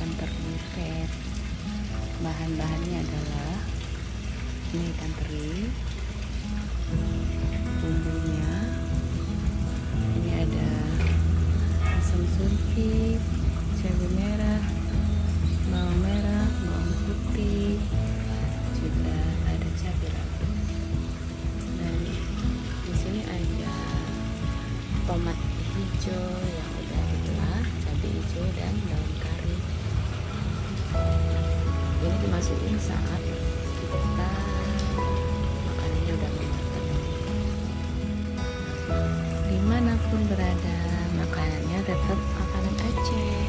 ikan terlipat. Bahan-bahannya adalah ini ikan teri, bumbunya ini ada asam sumpit, cabai merah, bawang merah, bawang putih, juga ada cabai rawit. Dan di sini ada tomat hijau yang udah dibelah, cabai hijau dan daun kari. Ini dimasukin saat kita makanannya udah matang. Dimanapun berada, makanannya tetap makanan Aceh.